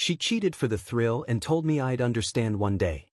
She cheated for the thrill and told me I'd understand one day.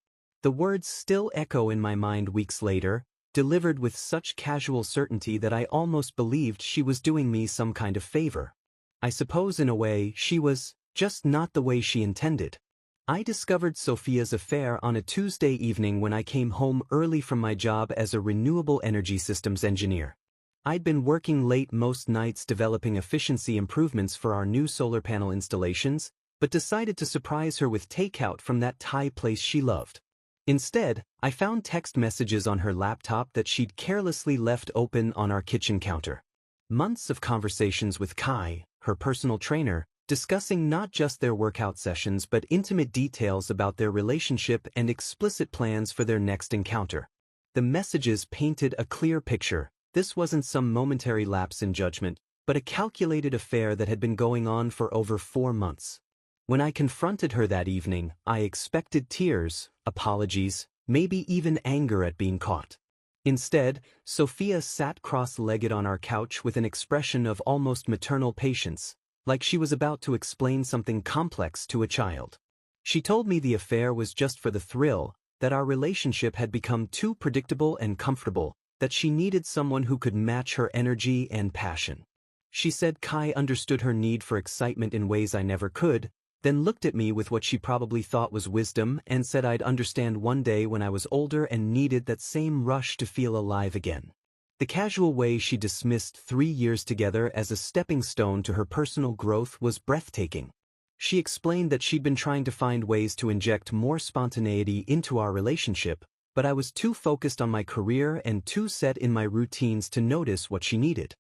The words still echo in my mind weeks later, delivered with such casual certainty that I almost believed she was doing me some kind of favor. I suppose in a way she was, just not the way she intended. I discovered Sophia's affair on a Tuesday evening when I came home early from my job as a renewable energy systems engineer. I'd been working late most nights developing efficiency improvements for our new solar panel installations, but decided to surprise her with takeout from that Thai place she loved. Instead, I found text messages on her laptop that she'd carelessly left open on our kitchen counter. Months of conversations with Kai, her personal trainer, discussing not just their workout sessions but intimate details about their relationship and explicit plans for their next encounter. The messages painted a clear picture. This wasn't some momentary lapse in judgment, but a calculated affair that had been going on for over 4 months. When I confronted her that evening, I expected tears, apologies, maybe even anger at being caught. Instead, Sophia sat cross-legged on our couch with an expression of almost maternal patience, like she was about to explain something complex to a child. She told me the affair was just for the thrill, that our relationship had become too predictable and comfortable, that she needed someone who could match her energy and passion. She said Kai understood her need for excitement in ways I never could, then looked at me with what she probably thought was wisdom and said I'd understand one day when I was older and needed that same rush to feel alive again. The casual way she dismissed 3 years together as a stepping stone to her personal growth was breathtaking. She explained that she'd been trying to find ways to inject more spontaneity into our relationship, but I was too focused on my career and too set in my routines to notice what she needed.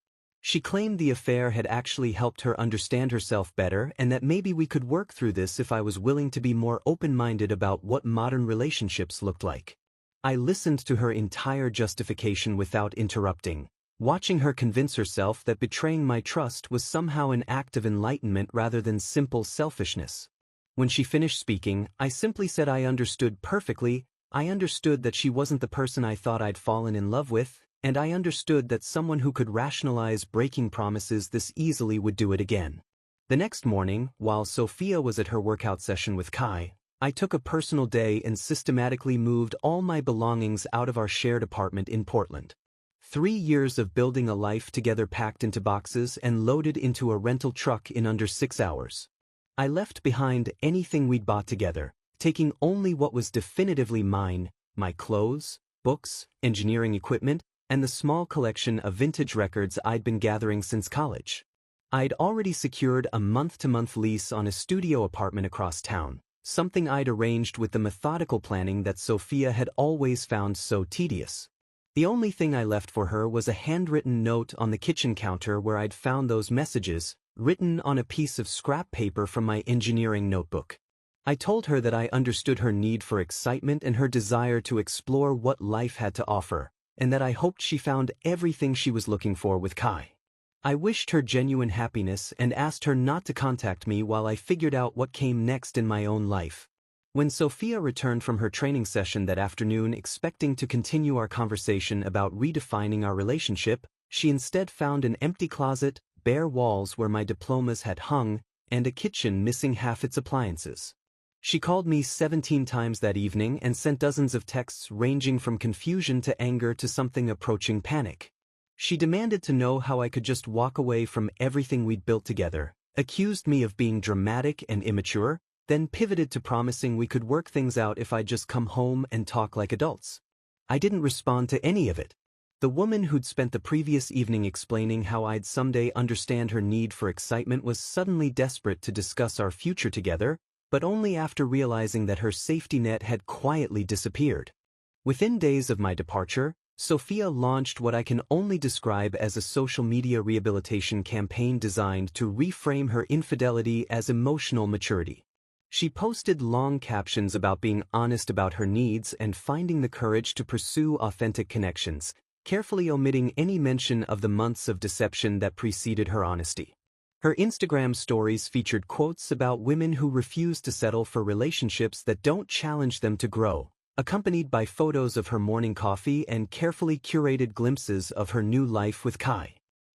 She claimed the affair had actually helped her understand herself better and that maybe we could work through this if I was willing to be more open-minded about what modern relationships looked like. I listened to her entire justification without interrupting, watching her convince herself that betraying my trust was somehow an act of enlightenment rather than simple selfishness. When she finished speaking, I simply said I understood perfectly. I understood that she wasn't the person I thought I'd fallen in love with, and I understood that someone who could rationalize breaking promises this easily would do it again. The next morning, while Sophia was at her workout session with Kai, I took a personal day and systematically moved all my belongings out of our shared apartment in Portland. 3 years of building a life together packed into boxes and loaded into a rental truck in under 6 hours. I left behind anything we'd bought together, taking only what was definitively mine, my clothes, books, engineering equipment, and the small collection of vintage records I'd been gathering since college. I'd already secured a month-to-month lease on a studio apartment across town, something I'd arranged with the methodical planning that Sophia had always found so tedious. The only thing I left for her was a handwritten note on the kitchen counter where I'd found those messages, written on a piece of scrap paper from my engineering notebook. I told her that I understood her need for excitement and her desire to explore what life had to offer, and that I hoped she found everything she was looking for with Kai. I wished her genuine happiness and asked her not to contact me while I figured out what came next in my own life. When Sophia returned from her training session that afternoon expecting to continue our conversation about redefining our relationship, she instead found an empty closet, bare walls where my diplomas had hung, and a kitchen missing half its appliances. She called me 17 times that evening and sent dozens of texts ranging from confusion to anger to something approaching panic. She demanded to know how I could just walk away from everything we'd built together, accused me of being dramatic and immature, then pivoted to promising we could work things out if I'd just come home and talk like adults. I didn't respond to any of it. The woman who'd spent the previous evening explaining how I'd someday understand her need for excitement was suddenly desperate to discuss our future together, but only after realizing that her safety net had quietly disappeared. Within days of my departure, Sophia launched what I can only describe as a social media rehabilitation campaign designed to reframe her infidelity as emotional maturity. She posted long captions about being honest about her needs and finding the courage to pursue authentic connections, carefully omitting any mention of the months of deception that preceded her honesty. Her Instagram stories featured quotes about women who refuse to settle for relationships that don't challenge them to grow, accompanied by photos of her morning coffee and carefully curated glimpses of her new life with Kai.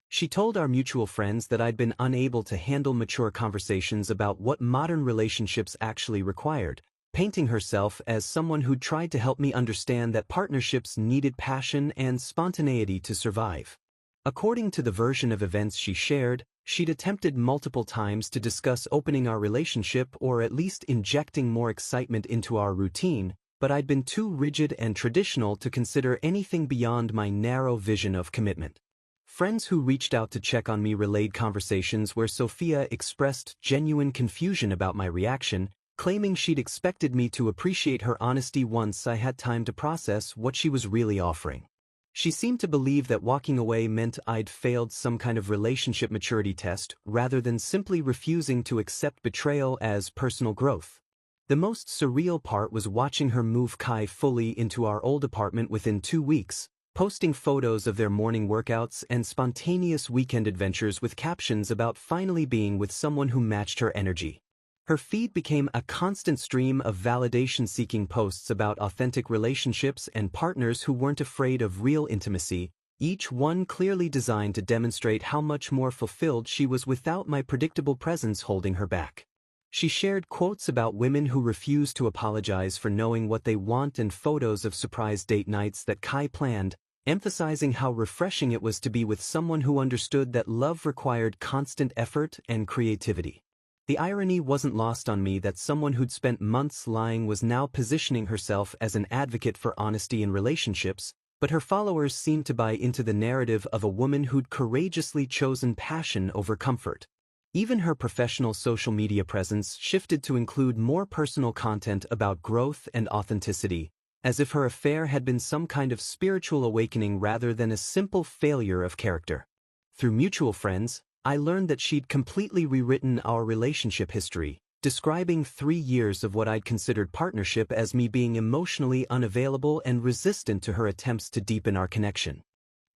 She told our mutual friends that I'd been unable to handle mature conversations about what modern relationships actually required, painting herself as someone who'd tried to help me understand that partnerships needed passion and spontaneity to survive. According to the version of events she shared, she'd attempted multiple times to discuss opening our relationship or at least injecting more excitement into our routine, but I'd been too rigid and traditional to consider anything beyond my narrow vision of commitment. Friends who reached out to check on me relayed conversations where Sophia expressed genuine confusion about my reaction, claiming she'd expected me to appreciate her honesty once I had time to process what she was really offering. She seemed to believe that walking away meant I'd failed some kind of relationship maturity test rather than simply refusing to accept betrayal as personal growth. The most surreal part was watching her move Kai fully into our old apartment within 2 weeks, posting photos of their morning workouts and spontaneous weekend adventures with captions about finally being with someone who matched her energy. Her feed became a constant stream of validation-seeking posts about authentic relationships and partners who weren't afraid of real intimacy, each one clearly designed to demonstrate how much more fulfilled she was without my predictable presence holding her back. She shared quotes about women who refuse to apologize for knowing what they want and photos of surprise date nights that Kai planned, emphasizing how refreshing it was to be with someone who understood that love required constant effort and creativity. The irony wasn't lost on me that someone who'd spent months lying was now positioning herself as an advocate for honesty in relationships, but her followers seemed to buy into the narrative of a woman who'd courageously chosen passion over comfort. Even her professional social media presence shifted to include more personal content about growth and authenticity, as if her affair had been some kind of spiritual awakening rather than a simple failure of character. Through mutual friends, I learned that she'd completely rewritten our relationship history, describing 3 years of what I'd considered partnership as me being emotionally unavailable and resistant to her attempts to deepen our connection.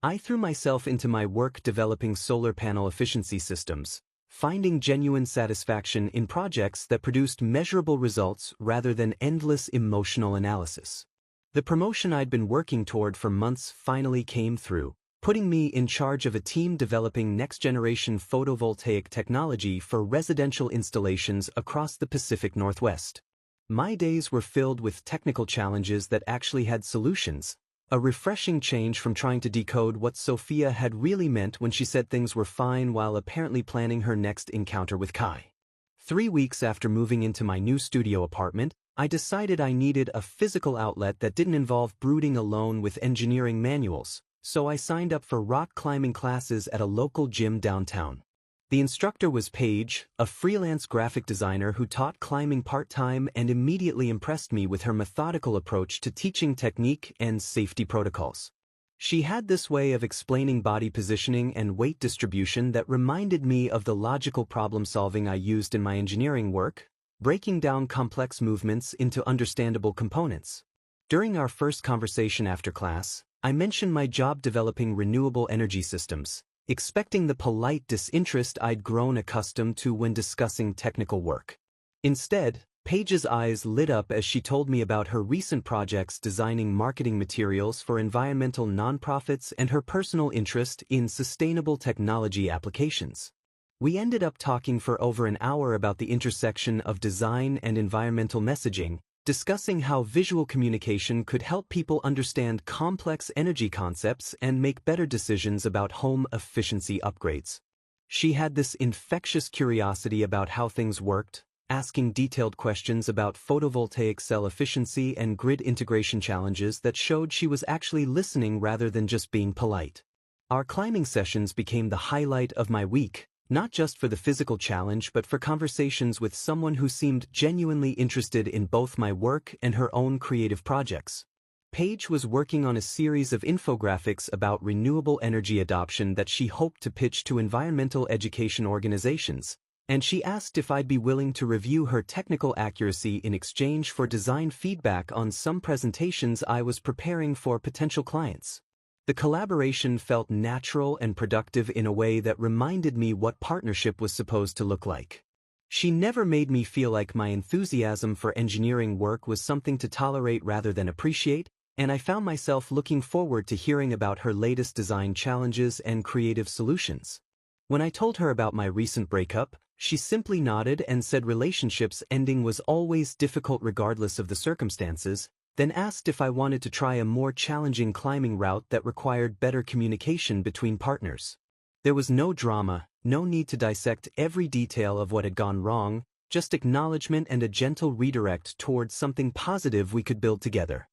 I threw myself into my work developing solar panel efficiency systems, finding genuine satisfaction in projects that produced measurable results rather than endless emotional analysis. The promotion I'd been working toward for months finally came through, putting me in charge of a team developing next-generation photovoltaic technology for residential installations across the Pacific Northwest. My days were filled with technical challenges that actually had solutions, a refreshing change from trying to decode what Sophia had really meant when she said things were fine while apparently planning her next encounter with Kai. 3 weeks after moving into my new studio apartment, I decided I needed a physical outlet that didn't involve brooding alone with engineering manuals, so I signed up for rock climbing classes at a local gym downtown. The instructor was Paige, a freelance graphic designer who taught climbing part-time and immediately impressed me with her methodical approach to teaching technique and safety protocols. She had this way of explaining body positioning and weight distribution that reminded me of the logical problem-solving I used in my engineering work, breaking down complex movements into understandable components. During our first conversation after class, I mentioned my job developing renewable energy systems, expecting the polite disinterest I'd grown accustomed to when discussing technical work. Instead, Paige's eyes lit up as she told me about her recent projects designing marketing materials for environmental nonprofits and her personal interest in sustainable technology applications. We ended up talking for over an hour about the intersection of design and environmental messaging, discussing how visual communication could help people understand complex energy concepts and make better decisions about home efficiency upgrades. She had this infectious curiosity about how things worked, asking detailed questions about photovoltaic cell efficiency and grid integration challenges that showed she was actually listening rather than just being polite. Our climbing sessions became the highlight of my week, not just for the physical challenge but for conversations with someone who seemed genuinely interested in both my work and her own creative projects. Paige was working on a series of infographics about renewable energy adoption that she hoped to pitch to environmental education organizations, and she asked if I'd be willing to review her technical accuracy in exchange for design feedback on some presentations I was preparing for potential clients. The collaboration felt natural and productive in a way that reminded me what partnership was supposed to look like. She never made me feel like my enthusiasm for engineering work was something to tolerate rather than appreciate, and I found myself looking forward to hearing about her latest design challenges and creative solutions. When I told her about my recent breakup, she simply nodded and said relationships ending was always difficult regardless of the circumstances, then asked if I wanted to try a more challenging climbing route that required better communication between partners. There was no drama, no need to dissect every detail of what had gone wrong, just acknowledgement and a gentle redirect towards something positive we could build together.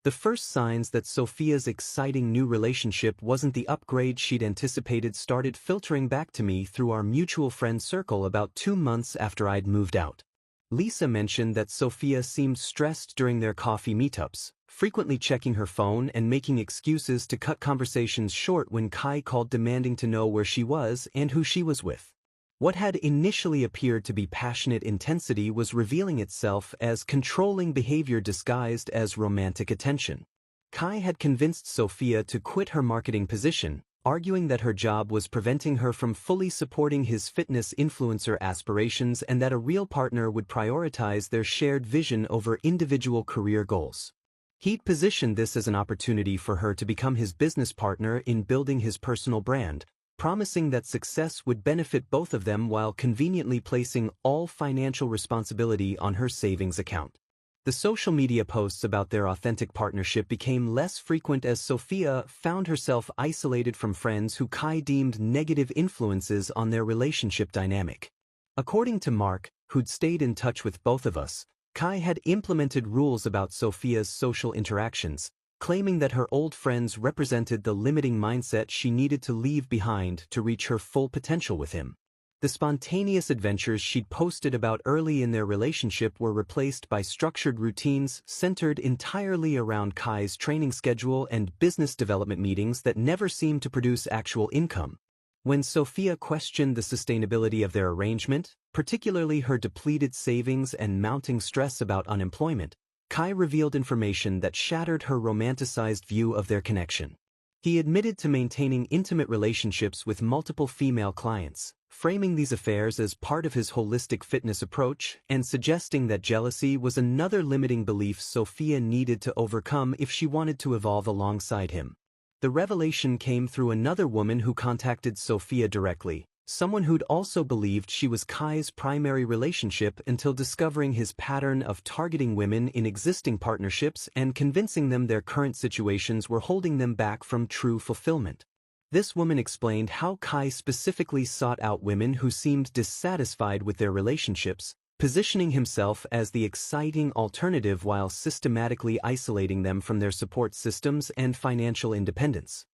The first signs that Sophia's exciting new relationship wasn't the upgrade she'd anticipated started filtering back to me through our mutual friend circle about 2 months after I'd moved out. Lisa mentioned that Sophia seemed stressed during their coffee meetups, frequently checking her phone and making excuses to cut conversations short when Kai called demanding to know where she was and who she was with. What had initially appeared to be passionate intensity was revealing itself as controlling behavior disguised as romantic attention. Kai had convinced Sophia to quit her marketing position, arguing that her job was preventing her from fully supporting his fitness influencer aspirations and that a real partner would prioritize their shared vision over individual career goals. He'd positioned this as an opportunity for her to become his business partner in building his personal brand, promising that success would benefit both of them while conveniently placing all financial responsibility on her savings account. The social media posts about their authentic partnership became less frequent as Sophia found herself isolated from friends who Kai deemed negative influences on their relationship dynamic. According to Mark, who'd stayed in touch with both of us, Kai had implemented rules about Sophia's social interactions, claiming that her old friends represented the limiting mindset she needed to leave behind to reach her full potential with him. The spontaneous adventures she'd posted about early in their relationship were replaced by structured routines centered entirely around Kai's training schedule and business development meetings that never seemed to produce actual income. When Sophia questioned the sustainability of their arrangement, particularly her depleted savings and mounting stress about unemployment, Kai revealed information that shattered her romanticized view of their connection. He admitted to maintaining intimate relationships with multiple female clients, framing these affairs as part of his holistic fitness approach and suggesting that jealousy was another limiting belief Sophia needed to overcome if she wanted to evolve alongside him. The revelation came through another woman who contacted Sophia directly, someone who'd also believed she was Kai's primary relationship until discovering his pattern of targeting women in existing partnerships and convincing them their current situations were holding them back from true fulfillment. This woman explained how Kai specifically sought out women who seemed dissatisfied with their relationships, positioning himself as the exciting alternative while systematically isolating them from their support systems and financial independence.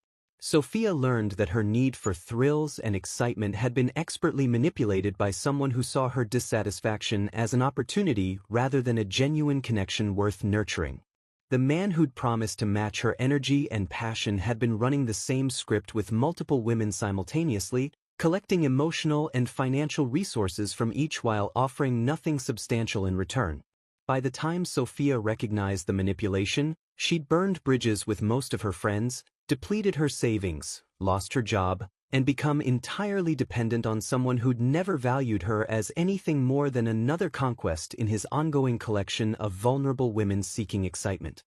Sophia learned that her need for thrills and excitement had been expertly manipulated by someone who saw her dissatisfaction as an opportunity rather than a genuine connection worth nurturing. The man who'd promised to match her energy and passion had been running the same script with multiple women simultaneously, collecting emotional and financial resources from each while offering nothing substantial in return. By the time Sophia recognized the manipulation, she'd burned bridges with most of her friends, depleted her savings, lost her job, and become entirely dependent on someone who'd never valued her as anything more than another conquest in his ongoing collection of vulnerable women seeking excitement.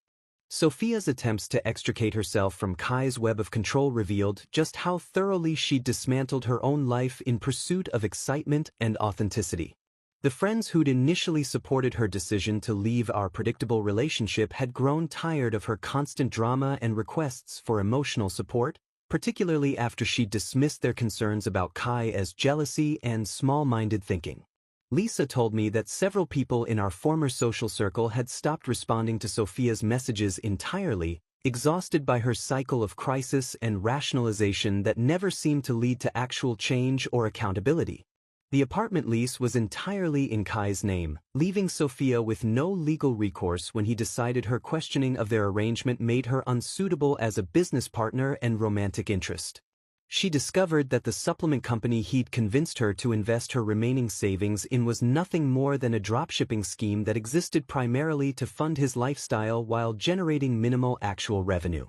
Sophia's attempts to extricate herself from Kai's web of control revealed just how thoroughly she'd dismantled her own life in pursuit of excitement and authenticity. The friends who'd initially supported her decision to leave our predictable relationship had grown tired of her constant drama and requests for emotional support, particularly after she dismissed their concerns about Kai as jealousy and small-minded thinking. Lisa told me that several people in our former social circle had stopped responding to Sophia's messages entirely, exhausted by her cycle of crisis and rationalization that never seemed to lead to actual change or accountability. The apartment lease was entirely in Kai's name, leaving Sophia with no legal recourse when he decided her questioning of their arrangement made her unsuitable as a business partner and romantic interest. She discovered that the supplement company he'd convinced her to invest her remaining savings in was nothing more than a dropshipping scheme that existed primarily to fund his lifestyle while generating minimal actual revenue.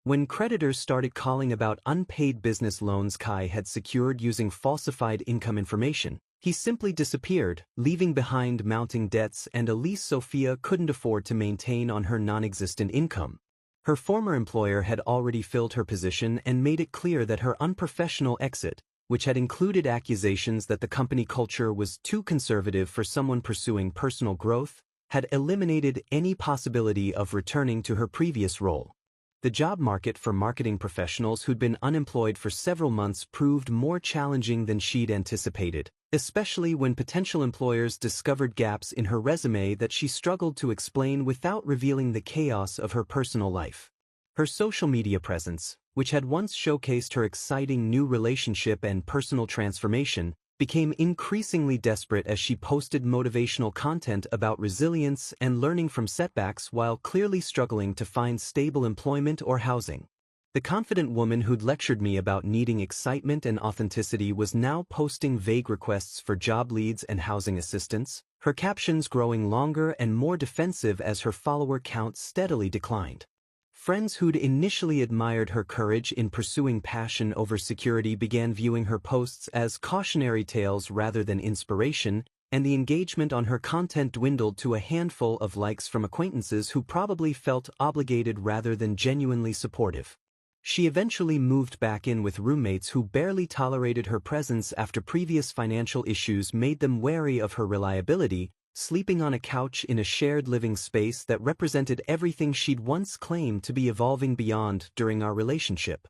When creditors started calling about unpaid business loans Kai had secured using falsified income information, he simply disappeared, leaving behind mounting debts and a lease Sophia couldn't afford to maintain on her non-existent income. Her former employer had already filled her position and made it clear that her unprofessional exit, which had included accusations that the company culture was too conservative for someone pursuing personal growth, had eliminated any possibility of returning to her previous role. The job market for marketing professionals who'd been unemployed for several months proved more challenging than she'd anticipated, especially when potential employers discovered gaps in her resume that she struggled to explain without revealing the chaos of her personal life. Her social media presence, which had once showcased her exciting new relationship and personal transformation, became increasingly desperate as she posted motivational content about resilience and learning from setbacks while clearly struggling to find stable employment or housing. The confident woman who'd lectured me about needing excitement and authenticity was now posting vague requests for job leads and housing assistance, her captions growing longer and more defensive as her follower count steadily declined. Friends who'd initially admired her courage in pursuing passion over security began viewing her posts as cautionary tales rather than inspiration, and the engagement on her content dwindled to a handful of likes from acquaintances who probably felt obligated rather than genuinely supportive. She eventually moved back in with roommates who barely tolerated her presence after previous financial issues made them wary of her reliability, sleeping on a couch in a shared living space that represented everything she'd once claimed to be evolving beyond during our relationship.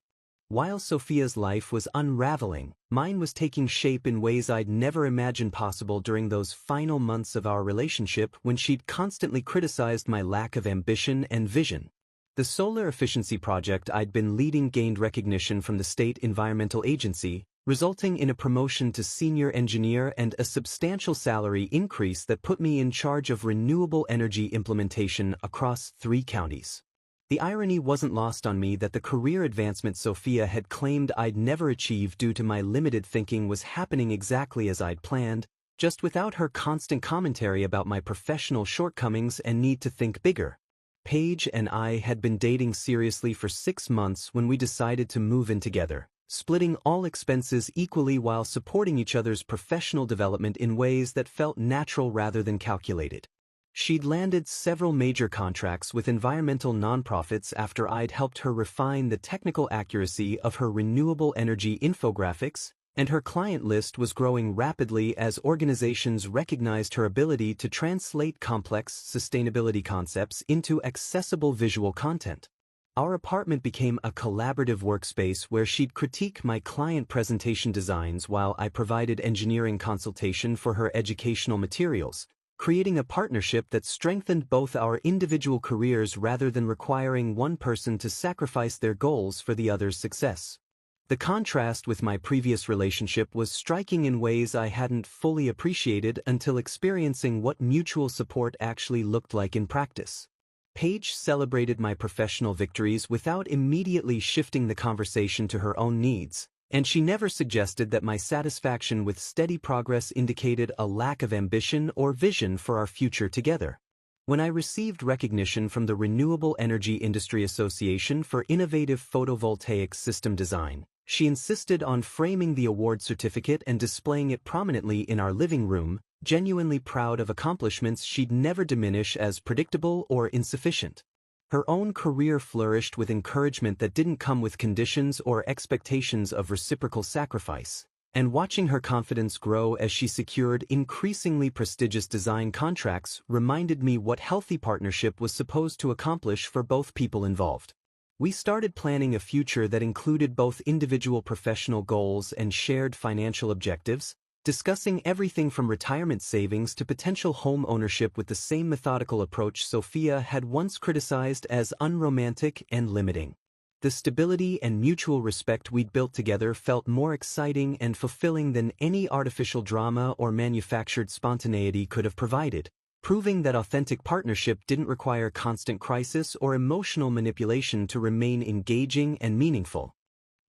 While Sophia's life was unraveling, mine was taking shape in ways I'd never imagined possible during those final months of our relationship when she'd constantly criticized my lack of ambition and vision. The solar efficiency project I'd been leading gained recognition from the State Environmental Agency, resulting in a promotion to senior engineer and a substantial salary increase that put me in charge of renewable energy implementation across 3 counties. The irony wasn't lost on me that the career advancement Sophia had claimed I'd never achieve due to my limited thinking was happening exactly as I'd planned, just without her constant commentary about my professional shortcomings and need to think bigger. Paige and I had been dating seriously for 6 months when we decided to move in together, splitting all expenses equally while supporting each other's professional development in ways that felt natural rather than calculated. She'd landed several major contracts with environmental nonprofits after I'd helped her refine the technical accuracy of her renewable energy infographics, and her client list was growing rapidly as organizations recognized her ability to translate complex sustainability concepts into accessible visual content. Our apartment became a collaborative workspace where she'd critique my client presentation designs while I provided engineering consultation for her educational materials, creating a partnership that strengthened both our individual careers rather than requiring one person to sacrifice their goals for the other's success. The contrast with my previous relationship was striking in ways I hadn't fully appreciated until experiencing what mutual support actually looked like in practice. Paige celebrated my professional victories without immediately shifting the conversation to her own needs, and she never suggested that my satisfaction with steady progress indicated a lack of ambition or vision for our future together. When I received recognition from the Renewable Energy Industry Association for innovative photovoltaic system design, she insisted on framing the award certificate and displaying it prominently in our living room, genuinely proud of accomplishments she'd never diminish as predictable or insufficient. Her own career flourished with encouragement that didn't come with conditions or expectations of reciprocal sacrifice, and watching her confidence grow as she secured increasingly prestigious design contracts reminded me what healthy partnership was supposed to accomplish for both people involved. We started planning a future that included both individual professional goals and shared financial objectives, discussing everything from retirement savings to potential home ownership with the same methodical approach Sophia had once criticized as unromantic and limiting. The stability and mutual respect we'd built together felt more exciting and fulfilling than any artificial drama or manufactured spontaneity could have provided, proving that authentic partnership didn't require constant crisis or emotional manipulation to remain engaging and meaningful.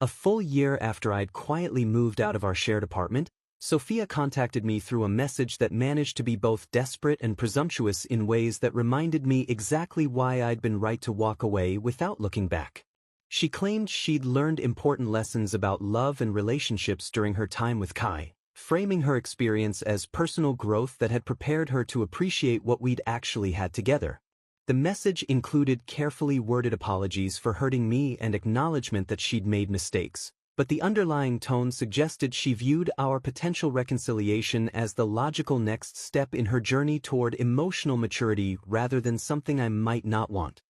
A full year after I'd quietly moved out of our shared apartment, Sophia contacted me through a message that managed to be both desperate and presumptuous in ways that reminded me exactly why I'd been right to walk away without looking back. She claimed she'd learned important lessons about love and relationships during her time with Kai, framing her experience as personal growth that had prepared her to appreciate what we'd actually had together. The message included carefully worded apologies for hurting me and acknowledgement that she'd made mistakes, but the underlying tone suggested she viewed our potential reconciliation as the logical next step in her journey toward emotional maturity rather than something I might not want.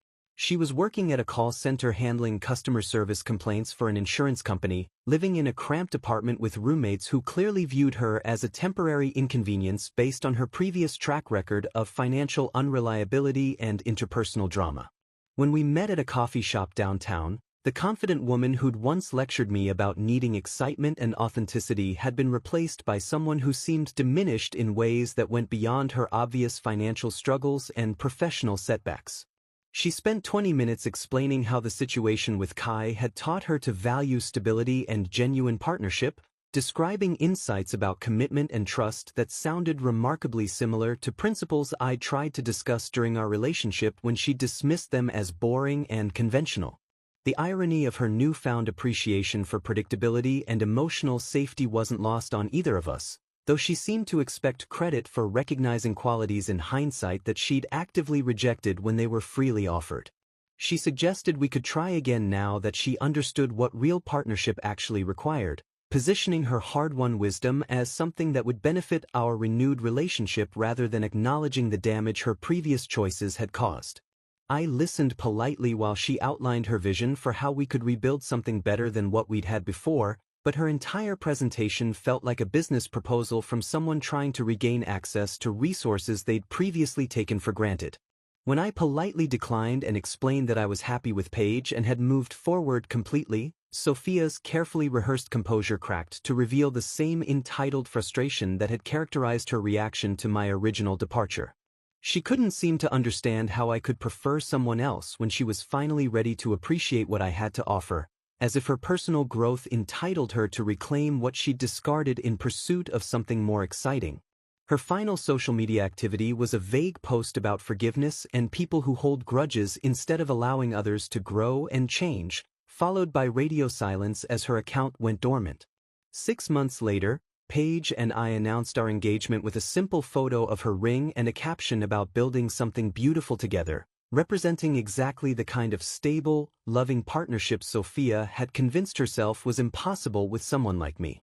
She was working at a call center handling customer service complaints for an insurance company, living in a cramped apartment with roommates who clearly viewed her as a temporary inconvenience based on her previous track record of financial unreliability and interpersonal drama. When we met at a coffee shop downtown, the confident woman who'd once lectured me about needing excitement and authenticity had been replaced by someone who seemed diminished in ways that went beyond her obvious financial struggles and professional setbacks. She spent 20 minutes explaining how the situation with Kai had taught her to value stability and genuine partnership, describing insights about commitment and trust that sounded remarkably similar to principles I tried to discuss during our relationship when she dismissed them as boring and conventional. The irony of her newfound appreciation for predictability and emotional safety wasn't lost on either of us, though she seemed to expect credit for recognizing qualities in hindsight that she'd actively rejected when they were freely offered. She suggested we could try again now that she understood what real partnership actually required, positioning her hard-won wisdom as something that would benefit our renewed relationship rather than acknowledging the damage her previous choices had caused. I listened politely while she outlined her vision for how we could rebuild something better than what we'd had before, but her entire presentation felt like a business proposal from someone trying to regain access to resources they'd previously taken for granted. When I politely declined and explained that I was happy with Paige and had moved forward completely, Sophia's carefully rehearsed composure cracked to reveal the same entitled frustration that had characterized her reaction to my original departure. She couldn't seem to understand how I could prefer someone else when she was finally ready to appreciate what I had to offer, as if her personal growth entitled her to reclaim what she'd discarded in pursuit of something more exciting. Her final social media activity was a vague post about forgiveness and people who hold grudges instead of allowing others to grow and change, followed by radio silence as her account went dormant. 6 months later, Paige and I announced our engagement with a simple photo of her ring and a caption about building something beautiful together, representing exactly the kind of stable, loving partnership Sophia had convinced herself was impossible with someone like me.